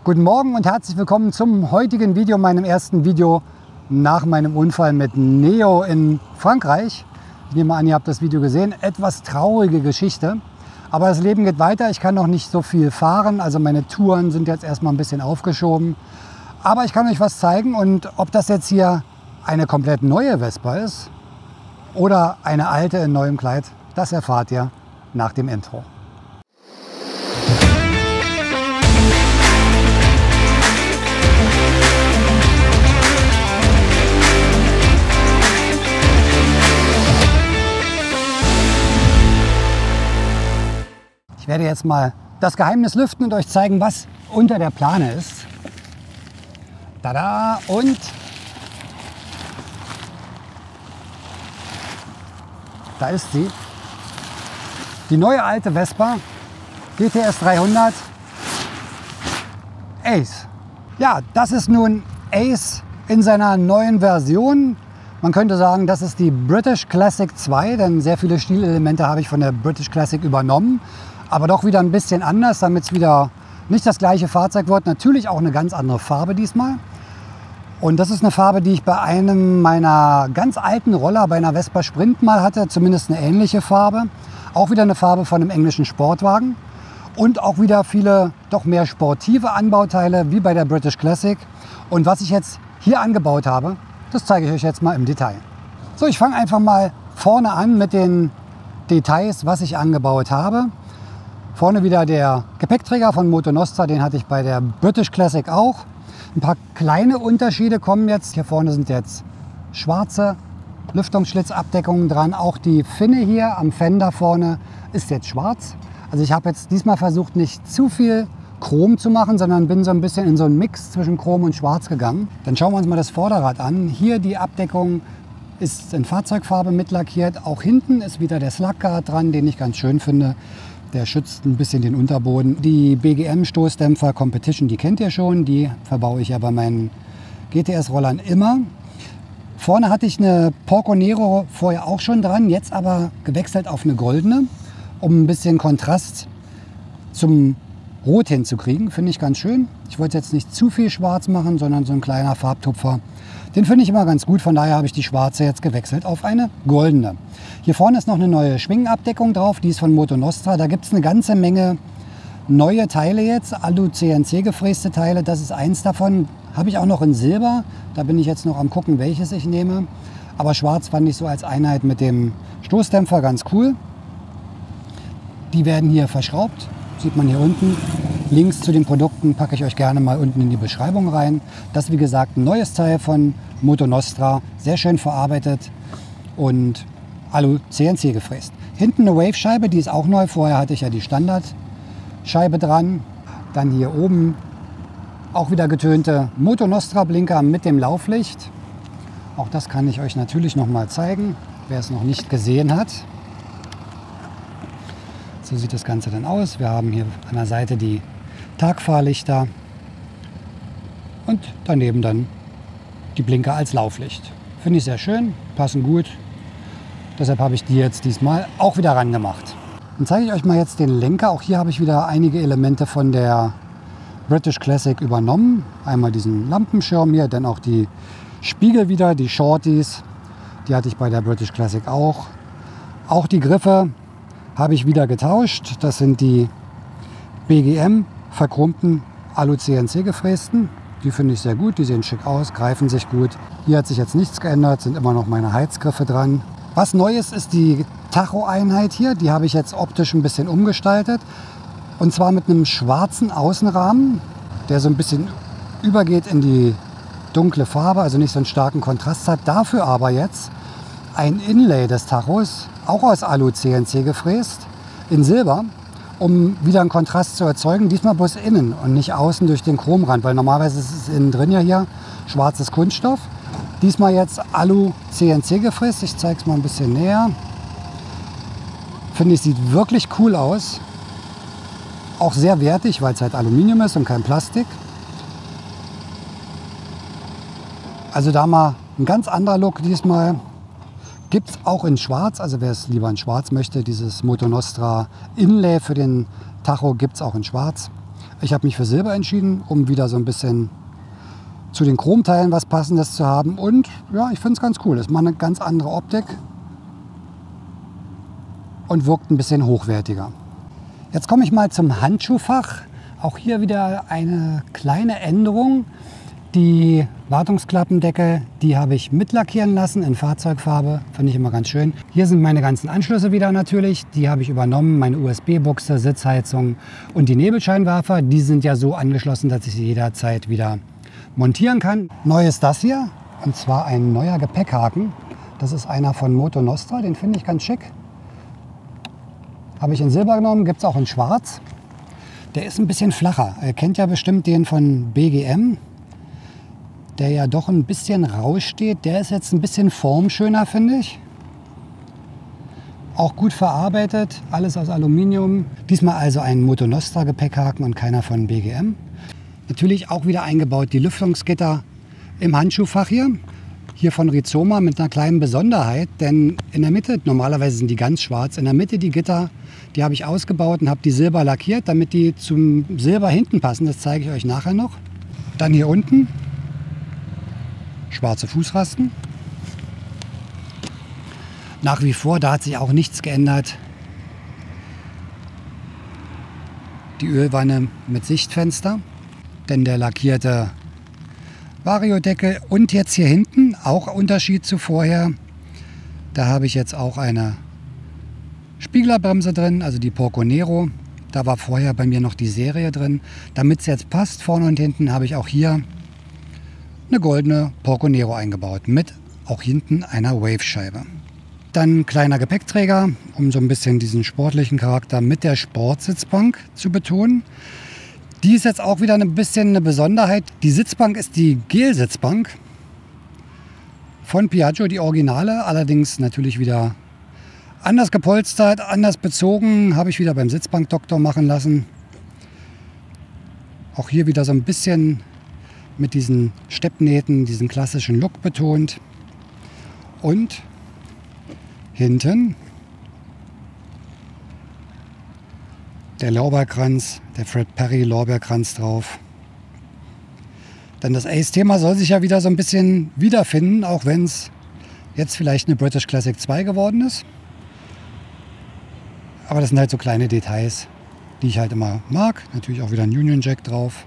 Guten Morgen und herzlich willkommen zum heutigen Video, meinem ersten Video nach meinem Unfall mit Neo in Frankreich. Ich nehme an, ihr habt das Video gesehen. Etwas traurige Geschichte, aber das Leben geht weiter. Ich kann noch nicht so viel fahren, also meine Touren sind jetzt erstmal ein bisschen aufgeschoben. Aber ich kann euch was zeigen und ob das jetzt hier eine komplett neue Vespa ist oder eine alte in neuem Kleid, das erfahrt ihr nach dem Intro. Ich werde jetzt mal das Geheimnis lüften und euch zeigen, was unter der Plane ist. Tada! Und da ist sie. Die neue alte Vespa GTS 300 Ace. Ja, das ist nun Ace in seiner neuen Version. Man könnte sagen, das ist die British Classic 2, denn sehr viele Stilelemente habe ich von der British Classic übernommen. Aber doch wieder ein bisschen anders, damit es wieder nicht das gleiche Fahrzeug wird. Natürlich auch eine ganz andere Farbe diesmal. Und das ist eine Farbe, die ich bei einem meiner ganz alten Roller, bei einer Vespa Sprint mal hatte. Zumindest eine ähnliche Farbe. Auch wieder eine Farbe von einem englischen Sportwagen. Und auch wieder viele, doch mehr sportive Anbauteile, wie bei der British Classic. Und was ich jetzt hier angebaut habe, das zeige ich euch jetzt mal im Detail. So, ich fange einfach mal vorne an mit den Details, was ich angebaut habe. Vorne wieder der Gepäckträger von Moto Nostra, den hatte ich bei der British Classic auch. Ein paar kleine Unterschiede kommen jetzt. Hier vorne sind jetzt schwarze Lüftungsschlitzabdeckungen dran. Auch die Finne hier am Fender vorne ist jetzt schwarz. Also ich habe jetzt diesmal versucht, nicht zu viel Chrom zu machen, sondern bin so ein bisschen in so einen Mix zwischen Chrom und Schwarz gegangen. Dann schauen wir uns mal das Vorderrad an. Hier die Abdeckung ist in Fahrzeugfarbe mitlackiert. Auch hinten ist wieder der Slugguard dran, den ich ganz schön finde. Der schützt ein bisschen den Unterboden. Die BGM-Stoßdämpfer Competition, die kennt ihr schon. Die verbaue ich ja bei meinen GTS-Rollern immer. Vorne hatte ich eine Porco Nero vorher auch schon dran, jetzt aber gewechselt auf eine goldene, um ein bisschen Kontrast zum Rot hinzukriegen. Finde ich ganz schön. Ich wollte jetzt nicht zu viel schwarz machen, sondern so ein kleiner Farbtupfer. Den finde ich immer ganz gut, von daher habe ich die schwarze jetzt gewechselt auf eine goldene. Hier vorne ist noch eine neue Schwingenabdeckung drauf, die ist von Moto Nostra. Da gibt es eine ganze Menge neue Teile jetzt, Alu-CNC gefräste Teile, das ist eins davon. Habe ich auch noch in Silber, da bin ich jetzt noch am gucken, welches ich nehme. Aber schwarz fand ich so als Einheit mit dem Stoßdämpfer ganz cool. Die werden hier verschraubt, sieht man hier unten. Links zu den Produkten packe ich euch gerne mal unten in die Beschreibung rein. Das ist wie gesagt ein neues Teil von Moto Nostra, sehr schön verarbeitet und Alu-CNC gefräst. Hinten eine Wave-Scheibe, die ist auch neu. Vorher hatte ich ja die Standardscheibe dran. Dann hier oben auch wieder getönte Moto Nostra Blinker mit dem Lauflicht. Auch das kann ich euch natürlich noch mal zeigen, wer es noch nicht gesehen hat. So sieht das Ganze dann aus. Wir haben hier an der Seite die Tagfahrlichter und daneben dann die Blinker als Lauflicht. Finde ich sehr schön, passen gut. Deshalb habe ich die jetzt diesmal auch wieder ran gemacht. Dann zeige ich euch mal jetzt den Lenker. Auch hier habe ich wieder einige Elemente von der British Classic übernommen. Einmal diesen Lampenschirm hier, dann auch die Spiegel wieder, die Shorties. Die hatte ich bei der British Classic auch. Auch die Griffe habe ich wieder getauscht. Das sind die BGM verchromten Alu-CNC gefrästen. Die finde ich sehr gut, die sehen schick aus, greifen sich gut. Hier hat sich jetzt nichts geändert, sind immer noch meine Heizgriffe dran. Was neu ist die Tacho-Einheit hier. Die habe ich jetzt optisch ein bisschen umgestaltet. Und zwar mit einem schwarzen Außenrahmen, der so ein bisschen übergeht in die dunkle Farbe, also nicht so einen starken Kontrast hat. Dafür aber jetzt ein Inlay des Tachos, auch aus Alu-CNC gefräst, in Silber, um wieder einen Kontrast zu erzeugen. Diesmal bloß innen und nicht außen durch den Chromrand, weil normalerweise ist es innen drin ja hier schwarzes Kunststoff. Diesmal jetzt Alu-CNC gefräst. Ich zeige es mal ein bisschen näher. Finde ich, sieht wirklich cool aus. Auch sehr wertig, weil es halt Aluminium ist und kein Plastik. Also da mal ein ganz anderer Look diesmal. Gibt es auch in Schwarz, also wer es lieber in Schwarz möchte, dieses Moto Nostra Inlay für den Tacho gibt es auch in Schwarz. Ich habe mich für Silber entschieden, um wieder so ein bisschen zu den Chromteilen was Passendes zu haben. Und ja, ich finde es ganz cool. Es macht eine ganz andere Optik und wirkt ein bisschen hochwertiger. Jetzt komme ich mal zum Handschuhfach. Auch hier wieder eine kleine Änderung. Die Wartungsklappendeckel, die habe ich mitlackieren lassen in Fahrzeugfarbe. Finde ich immer ganz schön. Hier sind meine ganzen Anschlüsse wieder natürlich. Die habe ich übernommen. Meine USB-Buchse, Sitzheizung und die Nebelscheinwerfer. Die sind ja so angeschlossen, dass ich sie jederzeit wieder montieren kann. Neu ist das hier. Und zwar ein neuer Gepäckhaken. Das ist einer von Moto Nostra. Den finde ich ganz schick. Habe ich in Silber genommen. Gibt es auch in Schwarz. Der ist ein bisschen flacher. Ihr kennt ja bestimmt den von BGM. Der ja doch ein bisschen raussteht. Der ist jetzt ein bisschen formschöner, finde ich. Auch gut verarbeitet, alles aus Aluminium. Diesmal also ein Moto Nostra Gepäckhaken und keiner von BGM. Natürlich auch wieder eingebaut die Lüftungsgitter im Handschuhfach hier. Hier von Rizoma mit einer kleinen Besonderheit, denn in der Mitte, normalerweise sind die ganz schwarz, in der Mitte die Gitter, die habe ich ausgebaut und habe die silber lackiert, damit die zum Silber hinten passen. Das zeige ich euch nachher noch. Dann hier unten schwarze Fußrasten. Nach wie vor, da hat sich auch nichts geändert. Die Ölwanne mit Sichtfenster, denn der lackierte Variodeckel und jetzt hier hinten, auch Unterschied zu vorher, da habe ich jetzt auch eine Spieglerbremse drin, also die Porco Nero. Da war vorher bei mir noch die Serie drin. Damit es jetzt passt, vorne und hinten, habe ich auch hier eine goldene Porco Nero eingebaut, mit auch hinten einer Wave-Scheibe. Dann ein kleiner Gepäckträger, um so ein bisschen diesen sportlichen Charakter mit der Sportsitzbank zu betonen. Die ist jetzt auch wieder ein bisschen eine Besonderheit. Die Sitzbank ist die Gel-Sitzbank von Piaggio, die Originale, allerdings natürlich wieder anders gepolstert, anders bezogen, habe ich wieder beim Sitzbankdoktor machen lassen. Auch hier wieder so ein bisschen mit diesen Steppnähten, diesen klassischen Look betont. Und hinten der Lorbeerkranz, der Fred Perry Lorbeerkranz drauf. Denn das Ace-Thema soll sich ja wieder so ein bisschen wiederfinden, auch wenn es jetzt vielleicht eine British Classic 2 geworden ist. Aber das sind halt so kleine Details, die ich halt immer mag. Natürlich auch wieder ein Union Jack drauf.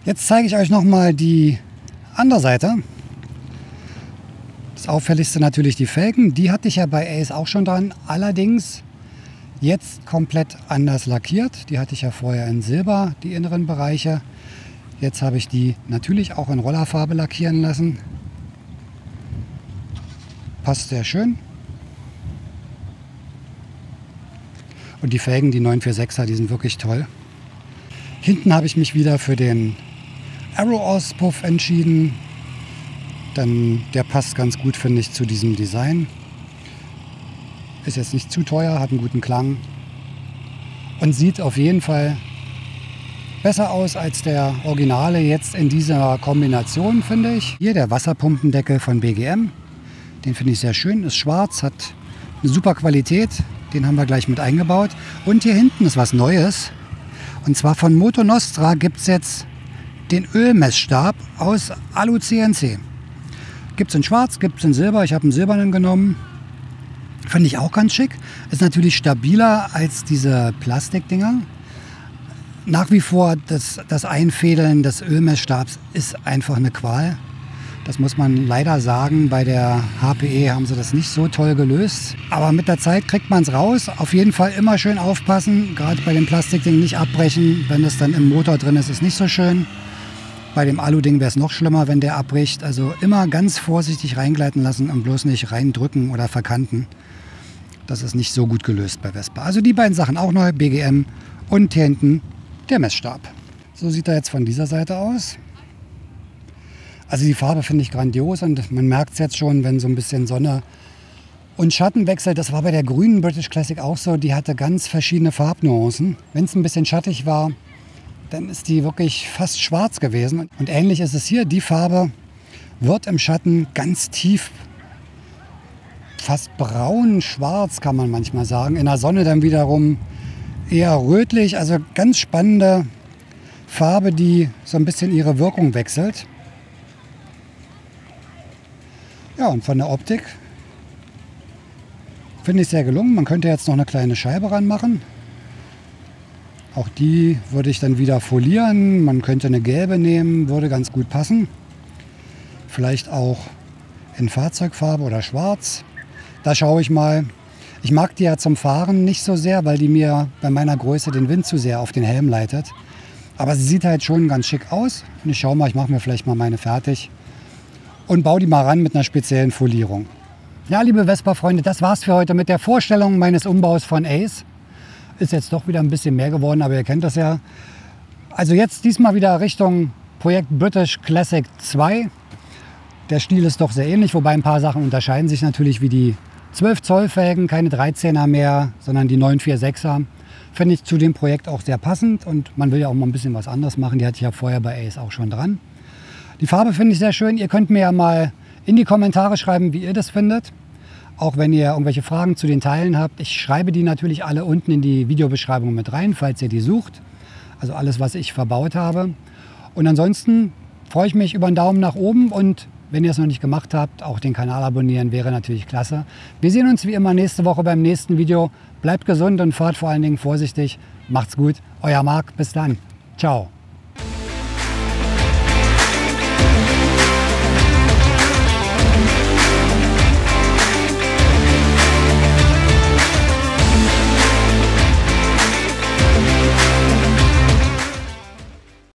Jetzt zeige ich euch nochmal die andere Seite. Das auffälligste natürlich die Felgen. Die hatte ich ja bei Ace auch schon dran. Allerdings jetzt komplett anders lackiert. Die hatte ich ja vorher in Silber, die inneren Bereiche. Jetzt habe ich die natürlich auch in Rollerfarbe lackieren lassen. Passt sehr schön. Und die Felgen, die 946er, die sind wirklich toll. Hinten habe ich mich wieder für den Arrow-Auspuff entschieden. Denn der passt ganz gut, finde ich, zu diesem Design. Ist jetzt nicht zu teuer, hat einen guten Klang. Und sieht auf jeden Fall besser aus als der Originale jetzt in dieser Kombination, finde ich. Hier der Wasserpumpendeckel von BGM. Den finde ich sehr schön. Ist schwarz, hat eine super Qualität. Den haben wir gleich mit eingebaut. Und hier hinten ist was Neues. Und zwar von Moto Nostra gibt es jetzt den Ölmessstab aus Alu-CNC. Gibt es in Schwarz, gibt es in Silber. Ich habe einen silbernen genommen. Finde ich auch ganz schick. Ist natürlich stabiler als diese Plastikdinger. Nach wie vor das Einfädeln des Ölmessstabs ist einfach eine Qual. Das muss man leider sagen. Bei der HPE haben sie das nicht so toll gelöst. Aber mit der Zeit kriegt man es raus. Auf jeden Fall immer schön aufpassen. Gerade bei dem Plastikding nicht abbrechen. Wenn das dann im Motor drin ist, ist nicht so schön. Bei dem Alu-Ding wäre es noch schlimmer, wenn der abbricht. Also immer ganz vorsichtig reingleiten lassen und bloß nicht reindrücken oder verkanten. Das ist nicht so gut gelöst bei Vespa. Also die beiden Sachen auch neu, BGM und hier hinten der Messstab. So sieht er jetzt von dieser Seite aus. Also die Farbe finde ich grandios und man merkt es jetzt schon, wenn so ein bisschen Sonne und Schatten wechselt. Das war bei der grünen British Classic auch so. Die hatte ganz verschiedene Farbnuancen. Wenn es ein bisschen schattig war, dann ist die wirklich fast schwarz gewesen. Und ähnlich ist es hier. Die Farbe wird im Schatten ganz tief, fast braun-schwarz kann man manchmal sagen. In der Sonne dann wiederum eher rötlich. Also ganz spannende Farbe, die so ein bisschen ihre Wirkung wechselt. Ja, und von der Optik finde ich sehr gelungen. Man könnte jetzt noch eine kleine Scheibe ranmachen. Auch die würde ich dann wieder folieren. Man könnte eine gelbe nehmen, würde ganz gut passen. Vielleicht auch in Fahrzeugfarbe oder schwarz. Da schaue ich mal. Ich mag die ja zum Fahren nicht so sehr, weil die mir bei meiner Größe den Wind zu sehr auf den Helm leitet. Aber sie sieht halt schon ganz schick aus. Und ich schaue mal, ich mache mir vielleicht mal meine fertig und baue die mal ran mit einer speziellen Folierung. Ja, liebe Vespa-Freunde, das war's für heute mit der Vorstellung meines Umbaus von Ace. Ist jetzt doch wieder ein bisschen mehr geworden, aber ihr kennt das ja. Also jetzt diesmal wieder Richtung Projekt British Classic 2. Der Stil ist doch sehr ähnlich, wobei ein paar Sachen unterscheiden sich natürlich, wie die 12 Zoll Felgen, keine 13er mehr, sondern die 946er. Finde ich zu dem Projekt auch sehr passend und man will ja auch mal ein bisschen was anderes machen. Die hatte ich ja vorher bei Ace auch schon dran. Die Farbe finde ich sehr schön. Ihr könnt mir ja mal in die Kommentare schreiben, wie ihr das findet. Auch wenn ihr irgendwelche Fragen zu den Teilen habt. Ich schreibe die natürlich alle unten in die Videobeschreibung mit rein, falls ihr die sucht. Also alles, was ich verbaut habe. Und ansonsten freue ich mich über einen Daumen nach oben und wenn ihr es noch nicht gemacht habt, auch den Kanal abonnieren wäre natürlich klasse. Wir sehen uns wie immer nächste Woche beim nächsten Video. Bleibt gesund und fahrt vor allen Dingen vorsichtig. Macht's gut. Euer Marc. Bis dann. Ciao.